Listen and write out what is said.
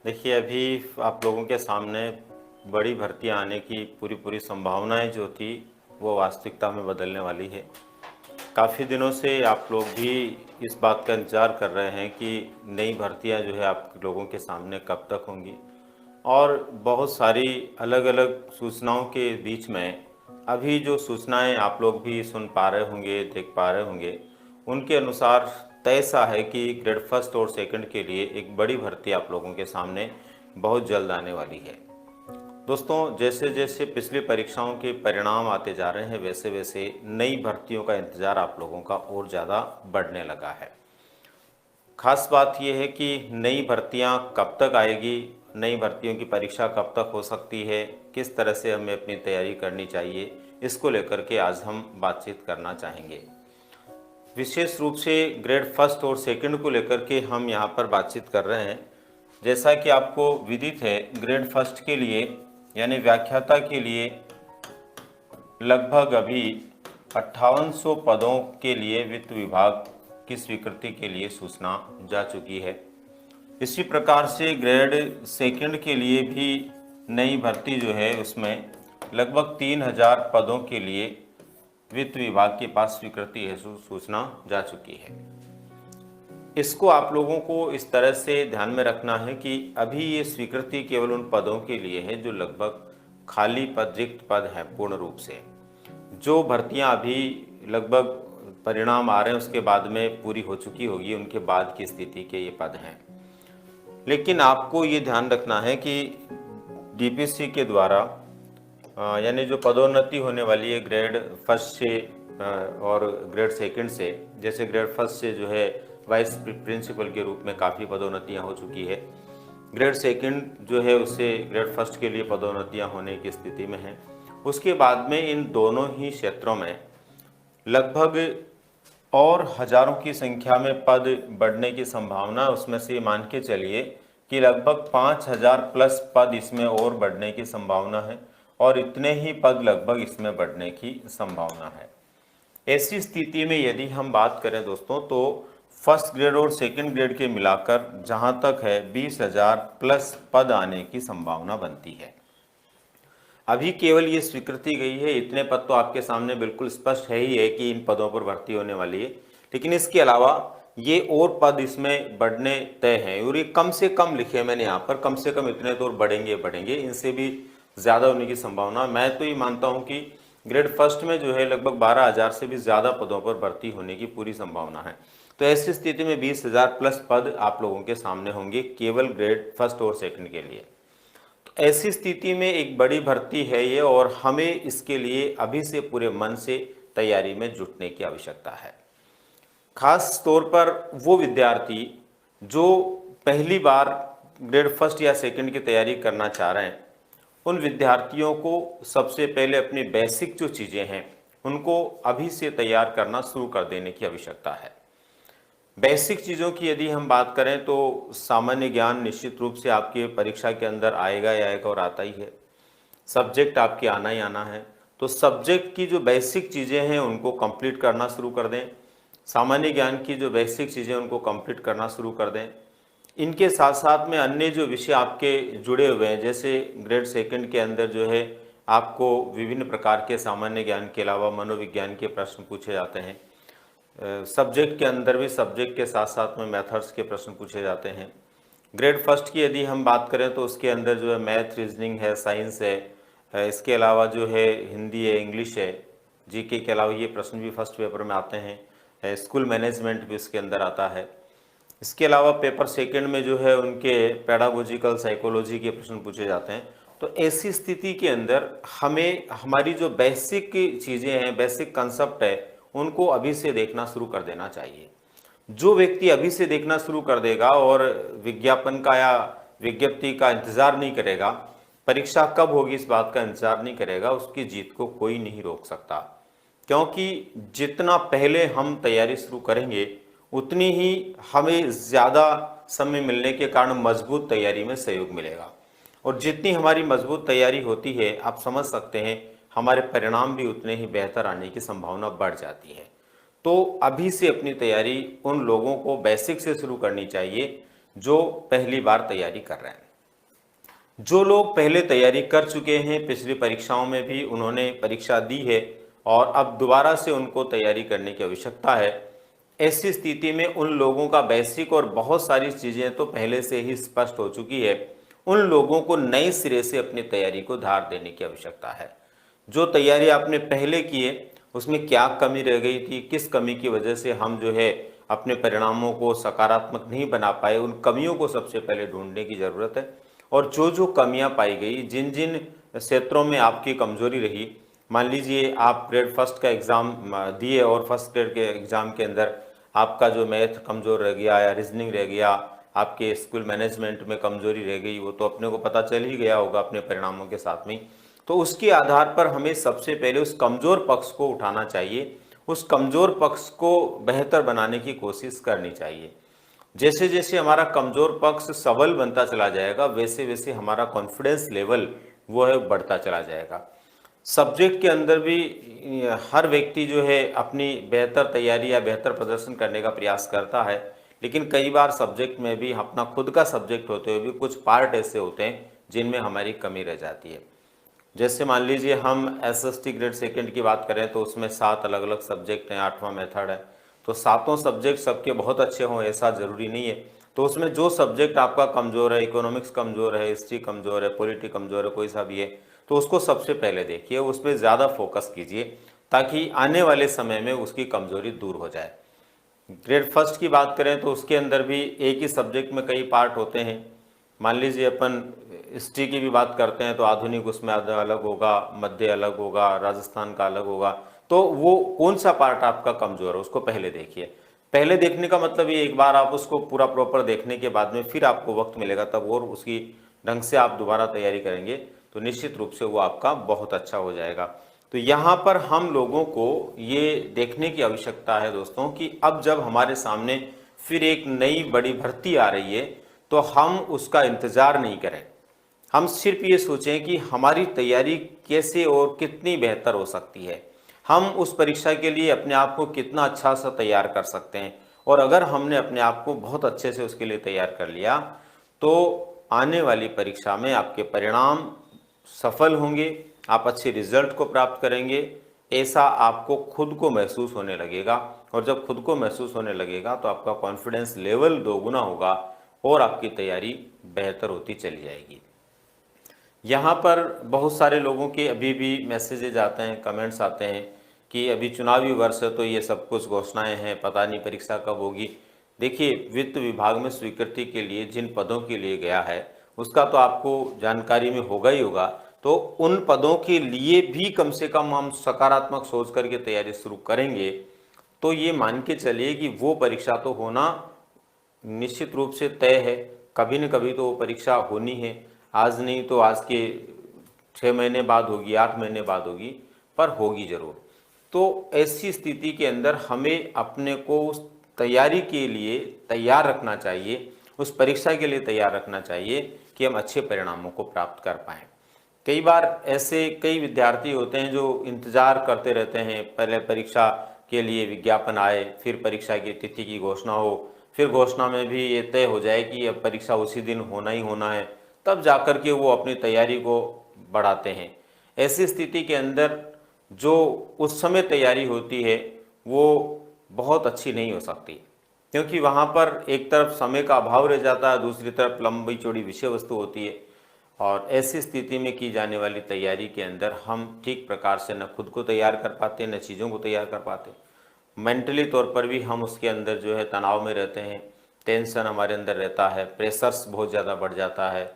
देखिए, अभी आप लोगों के सामने बड़ी भर्तियां आने की पूरी संभावनाएं जो थी, वो वास्तविकता में बदलने वाली है। काफ़ी दिनों से आप लोग भी इस बात का इंतज़ार कर रहे हैं कि नई भर्तियां जो है आप लोगों के सामने कब तक होंगी, और बहुत सारी अलग-अलग सूचनाओं के बीच में अभी जो सूचनाएं आप लोग भी सुन पा रहे होंगे, देख पा रहे होंगे, उनके अनुसार तय सा है कि ग्रेड फर्स्ट और सेकंड के लिए एक बड़ी भर्ती आप लोगों के सामने बहुत जल्द आने वाली है। दोस्तों, जैसे जैसे पिछली परीक्षाओं के परिणाम आते जा रहे हैं, वैसे वैसे नई भर्तियों का इंतज़ार आप लोगों का और ज़्यादा बढ़ने लगा है। खास बात यह है कि नई भर्तियां कब तक आएगी, नई भर्तियों की परीक्षा कब तक हो सकती है, किस तरह से हमें अपनी तैयारी करनी चाहिए, इसको लेकर के आज हम बातचीत करना चाहेंगे। विशेष रूप से ग्रेड फर्स्ट और सेकंड को लेकर के हम यहाँ पर बातचीत कर रहे हैं। जैसा कि आपको विदित है, ग्रेड फर्स्ट के लिए यानी व्याख्याता के लिए लगभग अभी 5800 पदों के लिए वित्त विभाग की स्वीकृति के लिए सूचना जा चुकी है। इसी प्रकार से ग्रेड सेकंड के लिए भी नई भर्ती जो है उसमें लगभग 3000 पदों के लिए वित्त विभाग के पास स्वीकृति हेतु सूचना जा चुकी है। इसको आप लोगों को इस तरह से ध्यान में रखना है कि अभी ये स्वीकृति केवल उन पदों के लिए है जो लगभग खाली पद, रिक्त पद हैं। पूर्ण रूप से जो भर्तियां अभी लगभग परिणाम आ रहे हैं उसके बाद में पूरी हो चुकी होगी, उनके बाद की स्थिति के ये पद हैं। लेकिन आपको ये ध्यान रखना है कि डीपीसी के द्वारा यानी जो पदोन्नति होने वाली है ग्रेड फर्स्ट से और ग्रेड सेकंड से, जैसे ग्रेड फर्स्ट से जो है वाइस प्रिंसिपल के रूप में काफ़ी पदोन्नतियां हो चुकी है, ग्रेड सेकंड जो है उससे ग्रेड फर्स्ट के लिए पदोन्नतियां होने की स्थिति में है। उसके बाद में इन दोनों ही क्षेत्रों में लगभग और हजारों की संख्या में पद बढ़ने की संभावना, उसमें से मान के चलिए कि लगभग 5000 प्लस पद इसमें और बढ़ने की संभावना है, और इतने ही पद लगभग इसमें बढ़ने की संभावना है। ऐसी स्थिति में यदि हम बात करें दोस्तों, तो फर्स्ट ग्रेड और सेकंड ग्रेड के मिलाकर जहां तक है 20,000 प्लस पद आने की संभावना बनती है। अभी केवल ये स्वीकृति गई है, इतने पद तो आपके सामने बिल्कुल स्पष्ट है ही है कि इन पदों पर भर्ती होने वाली है, लेकिन इसके अलावा ये और पद इसमें बढ़ने तय हैं, और ये कम से कम लिखे हैं मैंने यहाँ पर, कम से कम इतने तो बढ़ेंगे, इनसे भी ज़्यादा होने की संभावना। मैं तो ये मानता हूँ कि ग्रेड फर्स्ट में जो है लगभग 12,000 से भी ज़्यादा पदों पर भर्ती होने की पूरी संभावना है। तो ऐसी स्थिति में 20,000 प्लस पद आप लोगों के सामने होंगे केवल ग्रेड फर्स्ट और सेकंड के लिए। ऐसी स्थिति में एक बड़ी भर्ती है ये, और हमें इसके लिए अभी से पूरे मन से तैयारी में जुटने की आवश्यकता है। खास तौर पर वो विद्यार्थी जो पहली बार ग्रेड फर्स्ट या सेकंड की तैयारी करना चाह रहे हैं, उन विद्यार्थियों को सबसे पहले अपनी बेसिक जो चीज़ें हैं उनको अभी से तैयार करना शुरू कर देने की आवश्यकता है। बेसिक चीज़ों की यदि हम बात करें तो सामान्य ज्ञान निश्चित रूप से आपके परीक्षा के अंदर आएगा ही आएगा और आता ही है। सब्जेक्ट आपके आना ही आना है, तो सब्जेक्ट की जो बेसिक चीज़ें हैं उनको कंप्लीट करना शुरू कर दें। सामान्य ज्ञान की जो बेसिक चीज़ें उनको कंप्लीट करना शुरू कर दें। इनके साथ साथ में अन्य जो विषय आपके जुड़े हुए हैं, जैसे ग्रेड सेकंड के अंदर जो है आपको विभिन्न प्रकार के सामान्य ज्ञान के अलावा मनोविज्ञान के प्रश्न पूछे जाते हैं। सब्जेक्ट के अंदर भी सब्जेक्ट के साथ साथ में मेथड्स के प्रश्न पूछे जाते हैं। ग्रेड फर्स्ट की यदि हम बात करें तो उसके अंदर जो है मैथ, रीजनिंग है, साइंस है, इसके अलावा जो है हिंदी है, इंग्लिश है, जीके के अलावा ये प्रश्न भी फर्स्ट पेपर में आते हैं। स्कूल मैनेजमेंट भी उसके अंदर आता है। इसके अलावा पेपर सेकंड में जो है उनके पेडागोजिकल साइकोलॉजी के प्रश्न पूछे जाते हैं। तो ऐसी स्थिति के अंदर हमें हमारी जो बेसिक चीज़ें हैं, बेसिक कंसेप्ट है, उनको अभी से देखना शुरू कर देना चाहिए। जो व्यक्ति अभी से देखना शुरू कर देगा और विज्ञापन का या विज्ञप्ति का इंतज़ार नहीं करेगा, परीक्षा कब होगी इस बात का इंतज़ार नहीं करेगा, उसकी जीत को कोई नहीं रोक सकता। क्योंकि जितना पहले हम तैयारी शुरू करेंगे उतनी ही हमें ज़्यादा समय मिलने के कारण मजबूत तैयारी में सहयोग मिलेगा, और जितनी हमारी मजबूत तैयारी होती है आप समझ सकते हैं हमारे परिणाम भी उतने ही बेहतर आने की संभावना बढ़ जाती है। तो अभी से अपनी तैयारी उन लोगों को बेसिक से शुरू करनी चाहिए जो पहली बार तैयारी कर रहे हैं। जो लोग पहले तैयारी कर चुके हैं, पिछली परीक्षाओं में भी उन्होंने परीक्षा दी है और अब दोबारा से उनको तैयारी करने की आवश्यकता है, ऐसी स्थिति में उन लोगों का बेसिक और बहुत सारी चीज़ें तो पहले से ही स्पष्ट हो चुकी है। उन लोगों को नए सिरे से अपनी तैयारी को धार देने की आवश्यकता है। जो तैयारी आपने पहले की है, उसमें क्या कमी रह गई थी, किस कमी की वजह से हम जो है अपने परिणामों को सकारात्मक नहीं बना पाए, उन कमियों को सबसे पहले ढूंढने की ज़रूरत है। और जो जो कमियां पाई गई, जिन जिन क्षेत्रों में आपकी कमजोरी रही, मान लीजिए आप ग्रेड फर्स्ट का एग्ज़ाम दिए और फर्स्ट ग्रेड के एग्ज़ाम के अंदर आपका जो मैथ कमज़ोर रह गया या रीजनिंग रह गया, आपके स्कूल मैनेजमेंट में कमज़ोरी रह गई, वो तो अपने को पता चल ही गया होगा अपने परिणामों के साथ में। तो उसके आधार पर हमें सबसे पहले उस कमज़ोर पक्ष को उठाना चाहिए, उस कमज़ोर पक्ष को बेहतर बनाने की कोशिश करनी चाहिए। जैसे जैसे हमारा कमज़ोर पक्ष सबल बनता चला जाएगा, वैसे वैसे हमारा कॉन्फिडेंस लेवल वो है बढ़ता चला जाएगा। सब्जेक्ट के अंदर भी हर व्यक्ति जो है अपनी बेहतर तैयारी या बेहतर प्रदर्शन करने का प्रयास करता है, लेकिन कई बार सब्जेक्ट में भी अपना खुद का सब्जेक्ट होते हुए भी कुछ पार्ट ऐसे होते हैं जिनमें हमारी कमी रह जाती है। जैसे मान लीजिए हम एसएसटी ग्रेड सेकंड की बात करें तो उसमें 7 अलग अलग सब्जेक्ट हैं, 8वां मेथड है। तो सातों सब्जेक्ट सबके बहुत अच्छे हों ऐसा ज़रूरी नहीं है। तो उसमें जो सब्जेक्ट आपका कमज़ोर है, इकोनॉमिक्स कमज़ोर है, हिस्ट्री कमज़ोर है, पॉलिटी कमज़ोर है, कोई सा भी है, तो उसको सबसे पहले देखिए, उस पर ज़्यादा फोकस कीजिए ताकि आने वाले समय में उसकी कमज़ोरी दूर हो जाए। ग्रेड फर्स्ट की बात करें तो उसके अंदर भी एक ही सब्जेक्ट में कई पार्ट होते हैं। मान लीजिए अपन हिस्ट्री की भी बात करते हैं तो आधुनिक उसमें अलग होगा, मध्य अलग होगा, राजस्थान का अलग होगा। तो वो कौन सा पार्ट आपका कमज़ोर है उसको पहले देखिए। पहले देखने का मतलब ये, एक बार आप उसको पूरा प्रॉपर देखने के बाद में फिर आपको वक्त मिलेगा तब और उसकी ढंग से आप दोबारा तैयारी करेंगे तो निश्चित रूप से वो आपका बहुत अच्छा हो जाएगा। तो यहाँ पर हम लोगों को ये देखने की आवश्यकता है दोस्तों कि अब जब हमारे सामने फिर एक नई बड़ी भर्ती आ रही है तो हम उसका इंतज़ार नहीं करें। हम सिर्फ ये सोचें कि हमारी तैयारी कैसे और कितनी बेहतर हो सकती है, हम उस परीक्षा के लिए अपने आप को कितना अच्छा सा तैयार कर सकते हैं। और अगर हमने अपने आप को बहुत अच्छे से उसके लिए तैयार कर लिया तो आने वाली परीक्षा में आपके परिणाम सफल होंगे, आप अच्छे रिजल्ट को प्राप्त करेंगे, ऐसा आपको खुद को महसूस होने लगेगा। और जब खुद को महसूस होने लगेगा तो आपका कॉन्फिडेंस लेवल दोगुना होगा और आपकी तैयारी बेहतर होती चली जाएगी। यहाँ पर बहुत सारे लोगों के अभी भी मैसेजेज आते हैं, कमेंट्स आते हैं कि अभी चुनावी वर्ष है तो ये सब कुछ घोषणाएं हैं, पता नहीं परीक्षा कब होगी। देखिए, वित्त विभाग में स्वीकृति के लिए जिन पदों के लिए गया है उसका तो आपको जानकारी में होगा ही होगा। तो उन पदों के लिए भी कम से कम हम सकारात्मक सोच करके तैयारी शुरू करेंगे तो ये मान के चलिए कि वो परीक्षा तो होना निश्चित रूप से तय है। कभी न कभी तो वो परीक्षा होनी है, आज नहीं तो आज के 6 महीने बाद होगी, 8 महीने बाद होगी, पर होगी ज़रूर। तो ऐसी स्थिति के अंदर हमें अपने को उस तैयारी के लिए तैयार रखना चाहिए, उस परीक्षा के लिए तैयार रखना चाहिए कि हम अच्छे परिणामों को प्राप्त कर पाएँ। कई बार ऐसे कई विद्यार्थी होते हैं जो इंतज़ार करते रहते हैं, पहले परीक्षा के लिए विज्ञापन आए, फिर परीक्षा की तिथि की घोषणा हो, फिर घोषणा में भी ये तय हो जाए कि अब परीक्षा उसी दिन होना ही होना है, तब जाकर के वो अपनी तैयारी को बढ़ाते हैं। ऐसी स्थिति के अंदर जो उस समय तैयारी होती है वो बहुत अच्छी नहीं हो सकती, क्योंकि वहाँ पर एक तरफ समय का अभाव रह जाता है, दूसरी तरफ लंबी चौड़ी विषय वस्तु होती है। और ऐसी स्थिति में की जाने वाली तैयारी के अंदर हम ठीक प्रकार से न खुद को तैयार कर पाते, न चीज़ों को तैयार कर पाते। मेंटली तौर पर भी हम उसके अंदर जो है तनाव में रहते हैं, टेंशन हमारे अंदर रहता है, प्रेशर्स बहुत ज़्यादा बढ़ जाता है।